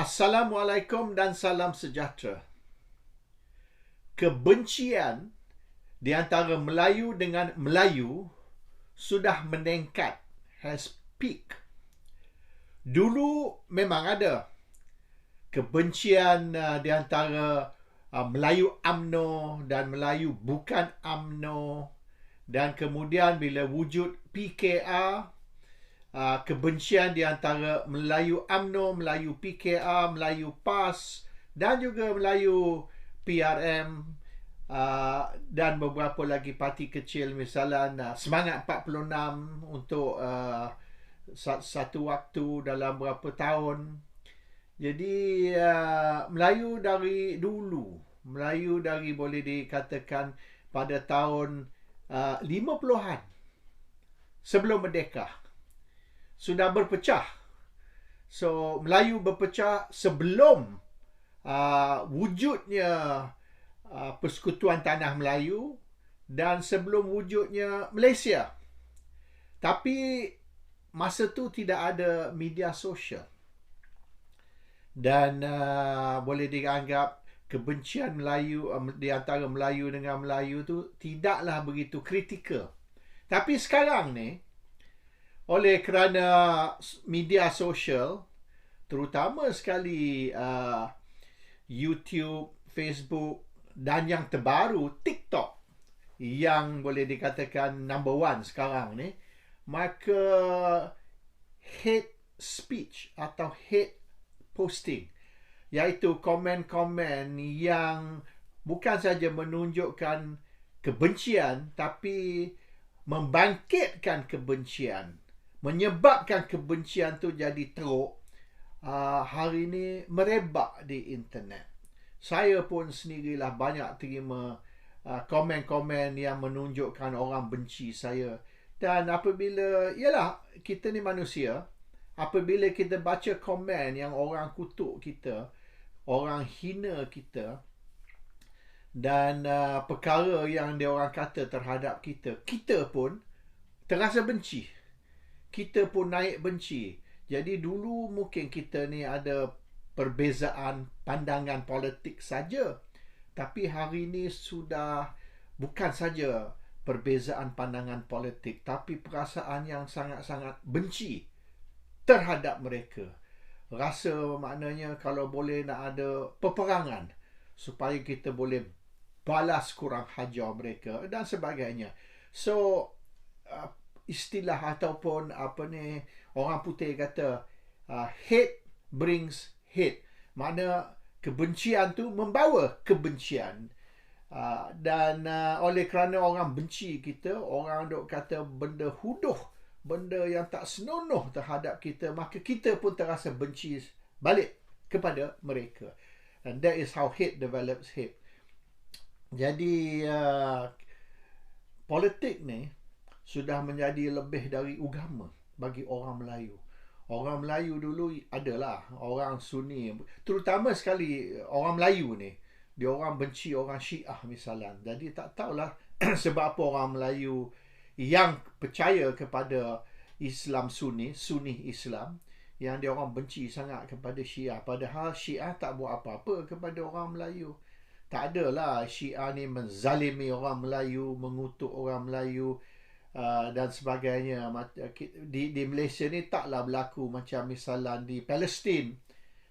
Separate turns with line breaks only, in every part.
Assalamualaikum dan salam sejahtera. Kebencian di antara Melayu dengan Melayu sudah meningkat, has peaked. Dulu memang ada kebencian di antara Melayu UMNO dan Melayu bukan UMNO, dan kemudian bila wujud PKR, kebencian di antara Melayu UMNO, Melayu PKR, Melayu PAS dan juga Melayu PRM dan beberapa lagi parti kecil, misalnya Semangat 46 untuk satu waktu dalam berapa tahun. Jadi Melayu dari dulu, Melayu dari boleh dikatakan pada tahun 50-an sebelum merdeka sudah berpecah. So Melayu berpecah sebelum wujudnya Persekutuan Tanah Melayu dan sebelum wujudnya Malaysia. Tapi masa tu tidak ada media sosial. Dan boleh dianggap kebencian Melayu di antara Melayu dengan Melayu tu tidaklah begitu kritikal. Tapi sekarang ni, oleh kerana media sosial, terutama sekali YouTube, Facebook dan yang terbaru TikTok yang boleh dikatakan number one sekarang ni, maka hate speech atau hate posting, iaitu komen-komen yang bukan saja menunjukkan kebencian tapi membangkitkan kebencian, menyebabkan kebencian tu jadi teruk, hari ini merebak di internet. Saya pun sendirilah banyak terima komen-komen yang menunjukkan orang benci saya. Dan apabila, ialah kita ni manusia, apabila kita baca komen yang orang kutuk kita, orang hina kita, dan perkara yang dia orang kata terhadap kita, kita pun terasa benci. Kita pun naik benci. Jadi dulu mungkin kita ni ada perbezaan pandangan politik saja. Tapi hari ini sudah bukan saja perbezaan pandangan politik, tapi perasaan yang sangat-sangat benci terhadap mereka. Rasa maknanya kalau boleh nak ada peperangan supaya kita boleh balas kurang hajar mereka dan sebagainya. So istilah ataupun orang putih kata hate brings hate. Makna kebencian tu membawa kebencian. Dan oleh kerana orang benci kita, orang duk kata benda huduh, benda yang tak senonoh terhadap kita, maka kita pun terasa benci balik kepada mereka. And that is how hate develops hate. Jadi politik ni sudah menjadi lebih dari agama bagi orang Melayu. Orang Melayu dulu adalah orang Sunni, terutama sekali orang Melayu ni, dia orang benci orang Syiah misalnya. Jadi tak tahulah sebab apa orang Melayu yang percaya kepada Islam Sunni Islam, yang dia orang benci sangat kepada Syiah. Padahal Syiah tak buat apa-apa kepada orang Melayu. Tak adalah Syiah ni menzalimi orang Melayu, mengutuk orang Melayu dan sebagainya. Di Malaysia ni taklah berlaku macam misalnya di Palestin,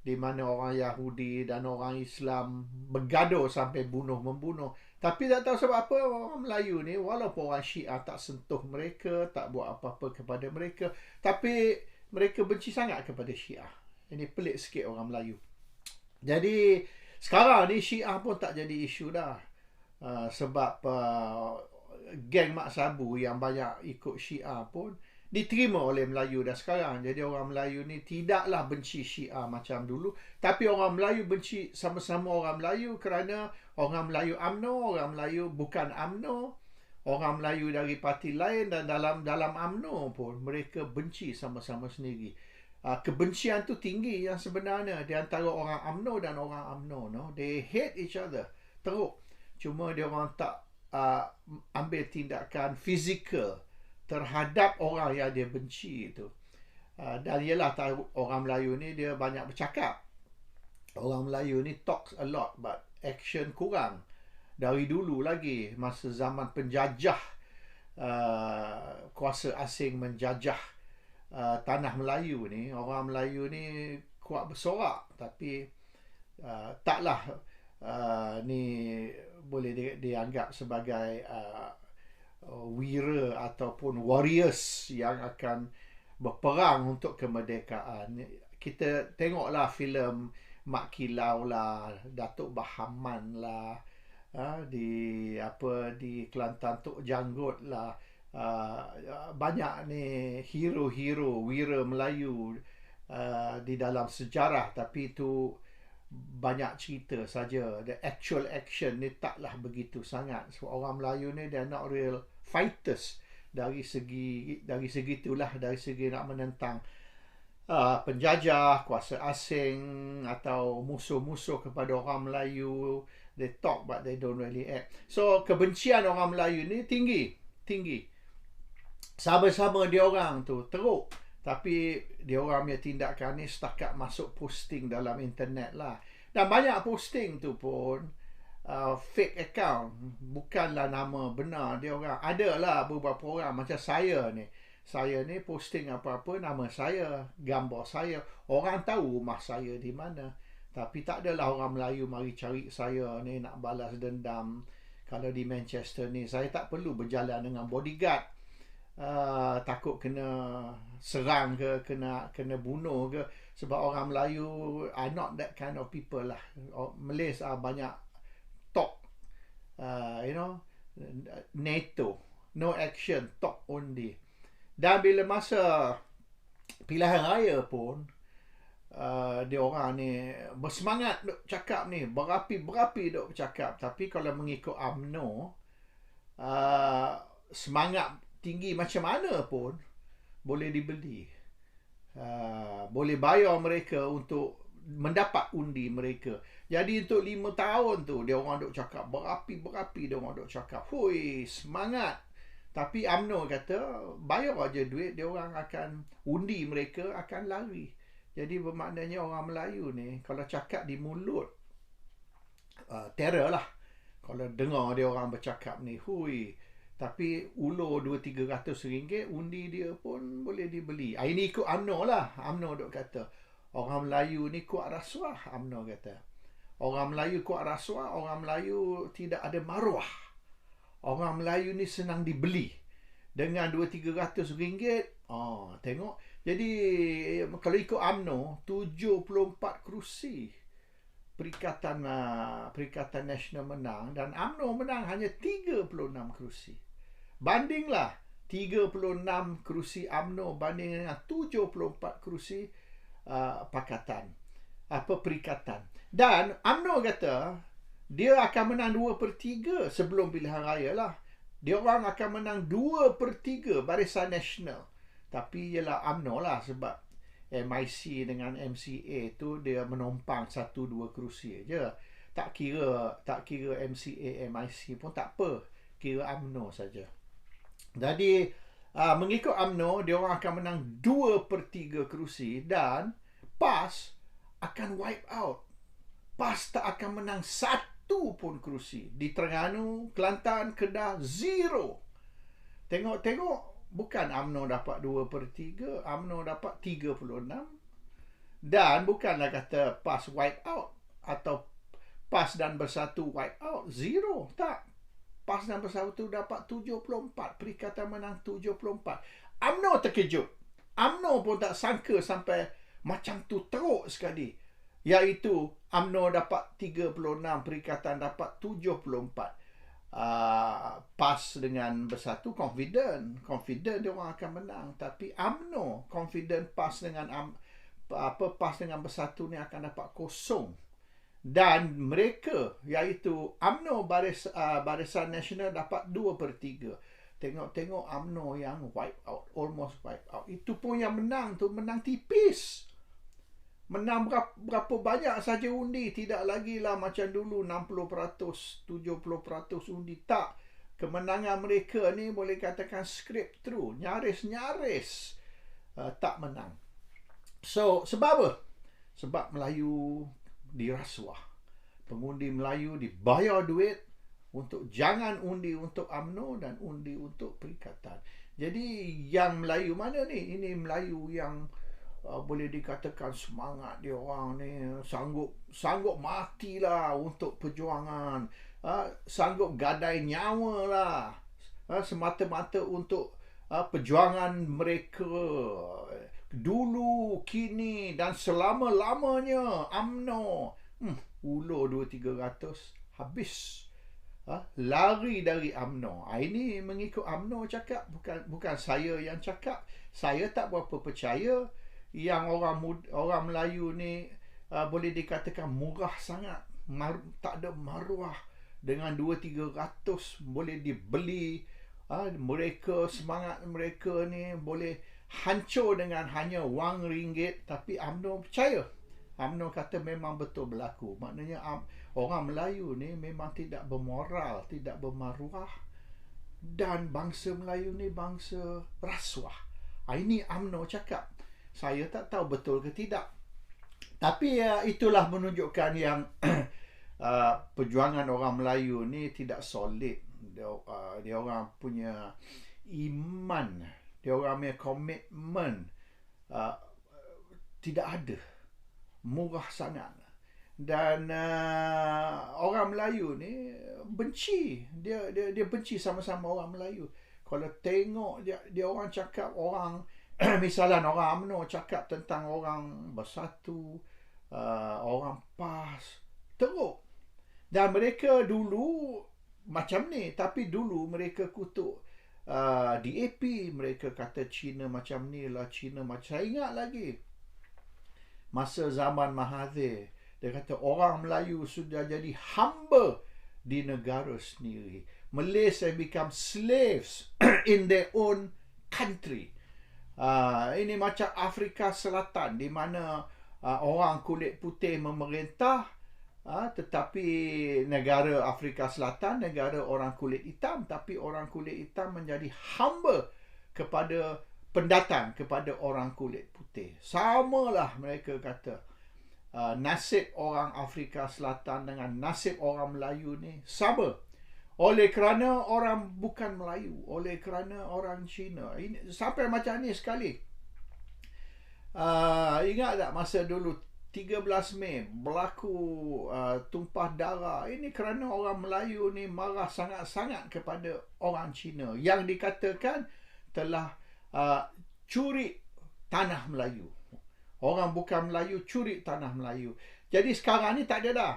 di mana orang Yahudi dan orang Islam bergaduh sampai bunuh-membunuh. Tapi tak tahu sebab apa orang Melayu ni, walaupun orang Syiah tak sentuh mereka, tak buat apa-apa kepada mereka, tapi mereka benci sangat kepada Syiah. Ini pelik sikit orang Melayu. Jadi sekarang ni Syiah pun tak jadi isu dah. Sebab geng Mak Sabu yang banyak ikut Syiah pun diterima oleh Melayu dah sekarang. Jadi orang Melayu ni tidaklah benci Syiah macam dulu, tapi orang Melayu benci sama-sama orang Melayu kerana orang Melayu UMNO, orang Melayu bukan UMNO, orang Melayu dari parti lain, dan dalam UMNO pun mereka benci sama-sama sendiri. Kebencian tu tinggi yang sebenarnya di antara orang UMNO dan orang UMNO, no? They hate each other teruk. Cuma dia orang tak ambil tindakan fizikal terhadap orang yang dia benci itu. Dan ialah orang Melayu ni dia banyak bercakap. Orang Melayu ni talks a lot but action kurang. Dari dulu lagi, masa zaman penjajah, kuasa asing menjajah tanah Melayu ni, orang Melayu ni kuat bersorak, tapi taklah ni boleh dianggap sebagai wira ataupun warriors yang akan berperang untuk kemerdekaan. Kita tengoklah filem Mak Kilau lah, Datuk Bahaman lah, di Kelantan Tok Janggut lah, banyak ni hero-hero wira Melayu di dalam sejarah, tapi itu banyak cerita saja. The actual action ni taklah begitu sangat. So orang Melayu ni they're not real fighters dari segi itulah, dari segi nak menentang penjajah, kuasa asing atau musuh-musuh kepada orang Melayu. They talk but they don't really act. So kebencian orang Melayu ni tinggi. Sama-sama dia orang tu teruk, tapi dia orang punya tindakan ni setakat masuk posting dalam internet lah. Dan banyak posting tu pun fake account, bukanlah nama benar dia orang. Adalah beberapa orang macam saya ni posting apa-apa, nama saya, gambar saya, orang tahu rumah saya di mana. Tapi tak adalah orang Melayu mari cari saya ni nak balas dendam. Kalau di Manchester ni, saya tak perlu berjalan dengan bodyguard, takut kena serang ke, kena bunuh ke. Sebab orang Melayu are not that kind of people lah. Malays are banyak talk, NATO, no action, talk only. Dan bila masa pilihan raya pun, dia orang ni bersemangat duk cakap ni, berapi-berapi duk bercakap. Tapi kalau mengikut UMNO, semangat tinggi macam mana pun boleh dibeli. Boleh bayar mereka untuk mendapat undi mereka. Jadi untuk 5 tahun tu dia orang duk cakap berapi-berapi, dia orang duk cakap, "Hui, semangat." Tapi UMNO kata bayar aja duit, dia orang akan undi mereka akan lari. Jadi bermaknanya orang Melayu ni kalau cakap di mulut terror lah. Kalau dengar dia orang bercakap ni, hui, tapi ulur 200-300 ringgit undi dia pun boleh dibeli. Ini ikut UMNO lah. UMNO duk kata orang Melayu ni kuat rasuah. UMNO kata orang Melayu kuat rasuah, orang Melayu tidak ada maruah. Orang Melayu ni senang dibeli dengan 200-300 ringgit. Tengok. Jadi kalau ikut UMNO 74 kerusi Perikatan Nasional menang, dan UMNO menang hanya 36 kerusi. Bandinglah 36 kerusi UMNO banding dengan 74 kerusi Perikatan. Dan UMNO kata dia akan menang 2/3 sebelum pilihan raya lah. Dia orang akan menang 2/3 Barisan Nasional. Tapi ialah UMNO lah, sebab MIC dengan MCA tu dia menompang 1-2 kerusi aja. Tak kira MCA, MIC pun tak apa. Kira UMNO saja. Jadi mengikut UMNO dia orang akan menang 2/3 kerusi, dan PAS akan wipe out. PAS tak akan menang 1 pun kerusi. Di Terengganu, Kelantan, Kedah, zero. Tengok, bukan UMNO dapat 2/3, UMNO dapat 36. Dan bukanlah kata PAS wipe out atau PAS dan Bersatu wipe out, zero. Tak. PAS dan Bersatu dapat 74, Perikatan menang 74. UMNO terkejut. UMNO pun tak sangka sampai macam tu teruk sekali. Iaitu UMNO dapat 36, Perikatan dapat 74. PAS dengan Bersatu confident dia orang akan menang, tapi UMNO confident PAS dengan Bersatu ni akan dapat 0. Dan mereka iaitu UMNO Barisan Nasional dapat 2/3. Tengok UMNO yang wipe out, almost wipe out. Itu pun yang menang tu menang tipis. Menang berapa banyak saja undi. Tidak lagi lah macam dulu 60%, 70% undi. Tak. Kemenangan mereka ni boleh katakan script through. Nyaris tak menang. So, sebab apa? Sebab Melayu dirasuah. Pengundi Melayu dibayar duit untuk jangan undi untuk UMNO dan undi untuk perikatan. Jadi yang Melayu mana ni? Ini Melayu yang boleh dikatakan semangat dia orang ni, sanggup matilah untuk perjuangan, sanggup gadai nyawa lah, semata-mata untuk perjuangan mereka dulu, kini dan selama-lamanya. UMNO ulur 200-300 habis, lari dari UMNO. Ini mengikut UMNO cakap, bukan saya yang cakap. Saya tak berapa percaya yang orang Melayu ni boleh dikatakan murah sangat, tak ada maruah. Dengan 200-300 boleh dibeli. Mereka, semangat mereka ni boleh hancur dengan hanya wang ringgit. Tapi UMNO percaya. UMNO kata memang betul berlaku. Maknanya orang Melayu ni memang tidak bermoral, tidak bermaruah. Dan bangsa Melayu ni bangsa rasuah. Ini UMNO cakap. Saya tak tahu betul ke tidak. Tapi itulah menunjukkan yang perjuangan orang Melayu ni tidak solid. Dia orang punya iman, dia orang punya komitmen tidak ada. Murah sangat. Dan orang Melayu ni benci. Dia benci sama-sama orang Melayu. Kalau tengok dia orang cakap, orang misalnya orang UMNO cakap tentang orang bersatu, orang PAS, teruk. Dan mereka dulu macam ni, tapi dulu mereka kutuk DAP, mereka kata Cina macam ni lah, Cina macam. Saya ingat lagi masa zaman Mahathir, dia kata orang Melayu sudah jadi hamba di negara sendiri. Malaysia become slaves in their own country. Ini macam Afrika Selatan, di mana orang kulit putih memerintah, tetapi negara Afrika Selatan, negara orang kulit hitam, tapi orang kulit hitam menjadi hamba kepada pendatang, kepada orang kulit putih. Samalah mereka kata. Nasib orang Afrika Selatan dengan nasib orang Melayu ni sama. Oleh kerana orang bukan Melayu, oleh kerana orang Cina. Ini, sampai macam ni sekali. Ingat tak masa dulu 13 Mei berlaku tumpah darah. Ini kerana orang Melayu ni marah sangat-sangat kepada orang Cina yang dikatakan telah curi tanah Melayu. Orang bukan Melayu curi tanah Melayu. Jadi sekarang ni tak ada dah.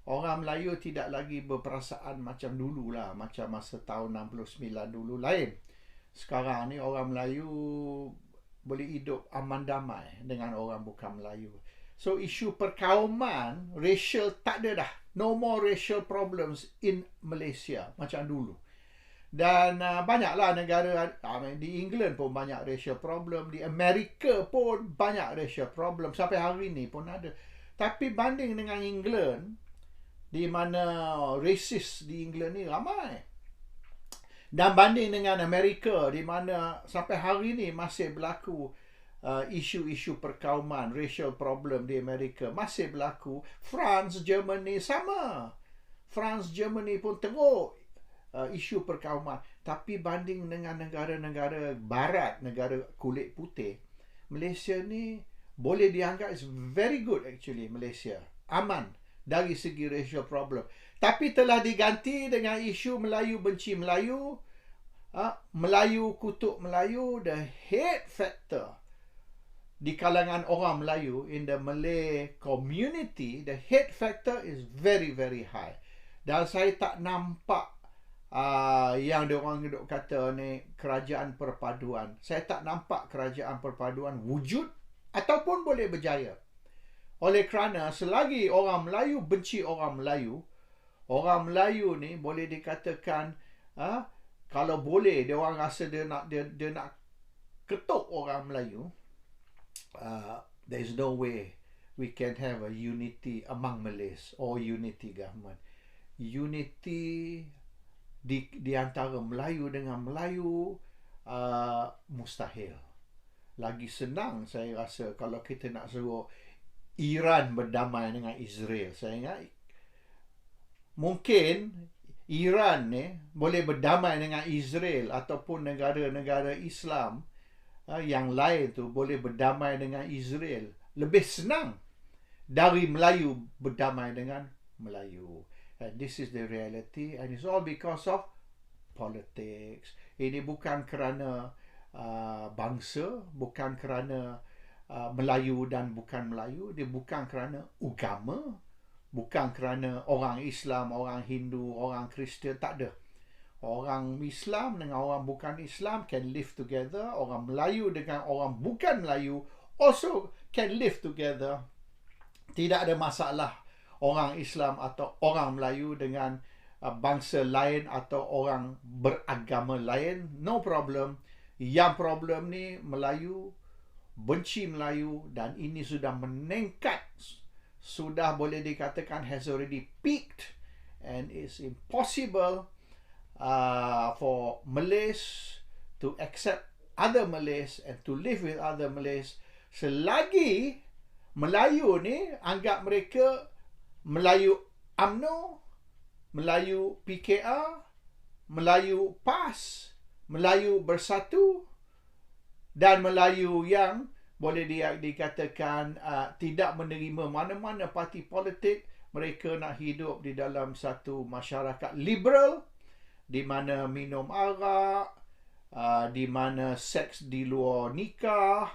Orang Melayu tidak lagi berperasaan macam dulu lah. Macam masa tahun 69 dulu lain. Sekarang ni orang Melayu boleh hidup aman damai dengan orang bukan Melayu. So isu perkauman, racial tak ada dah. No more racial problems in Malaysia macam dulu. Dan banyaklah negara, di England pun banyak racial problem, di Amerika pun banyak racial problem, sampai hari ni pun ada. Tapi banding dengan England, di mana racist di England ni ramai, dan banding dengan Amerika, di mana sampai hari ni masih berlaku isu-isu perkauman, racial problem di Amerika masih berlaku. France, Germany sama. France, Germany pun teruk isu perkauman. Tapi banding dengan negara-negara barat, negara kulit putih, Malaysia ni boleh dianggap is very good actually. Malaysia aman dari segi racial problem. Tapi telah diganti dengan isu Melayu benci Melayu, Melayu kutuk Melayu. The hate factor di kalangan orang Melayu, in the Malay community, the hate factor is very very high. Dan saya tak nampak yang diorang duk kata ni kerajaan perpaduan. Saya tak nampak kerajaan perpaduan wujud ataupun boleh berjaya. Oleh kerana selagi orang Melayu benci orang Melayu ni boleh dikatakan kalau boleh dia orang rasa dia nak ketuk orang Melayu, there is no way we can have a unity among Malays or unity government. Unity di antara Melayu dengan Melayu mustahil. Lagi senang saya rasa kalau kita nak suruh Iran berdamai dengan Israel. Saya ingat mungkin Iran boleh berdamai dengan Israel ataupun negara-negara Islam yang lain tu boleh berdamai dengan Israel lebih senang dari Melayu berdamai dengan Melayu. And this is the reality, and it's all because of politics. Ini bukan kerana bangsa, bukan kerana Melayu dan bukan Melayu. Dia bukan kerana agama, bukan kerana orang Islam, orang Hindu, orang Kristian. Tak ada. Orang Islam dengan orang bukan Islam can live together. Orang Melayu dengan orang bukan Melayu also can live together. Tidak ada masalah orang Islam atau orang Melayu dengan bangsa lain atau orang beragama lain. No problem. Yang problem ni Melayu benci Melayu, dan ini sudah meningkat. Sudah boleh dikatakan has already peaked, and it's impossible for Malays to accept other Malays and to live with other Malays selagi Melayu ni anggap mereka Melayu UMNO, Melayu PKR, Melayu PAS, Melayu Bersatu, dan Melayu yang boleh dikatakan tidak menerima mana-mana parti politik. Mereka nak hidup di dalam satu masyarakat liberal di mana minum arak, di mana seks di luar nikah,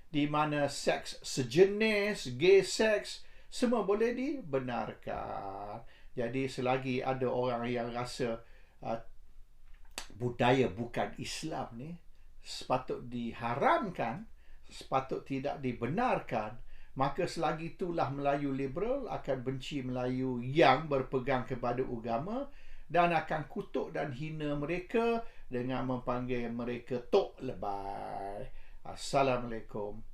di mana seks sejenis, gay sex, semua boleh dibenarkan. Jadi selagi ada orang yang rasa budaya bukan Islam ni sepatut diharamkan, sepatut tidak dibenarkan, maka selagi itulah Melayu liberal akan benci Melayu yang berpegang kepada agama dan akan kutuk dan hina mereka dengan memanggil mereka tok lebay. Assalamualaikum.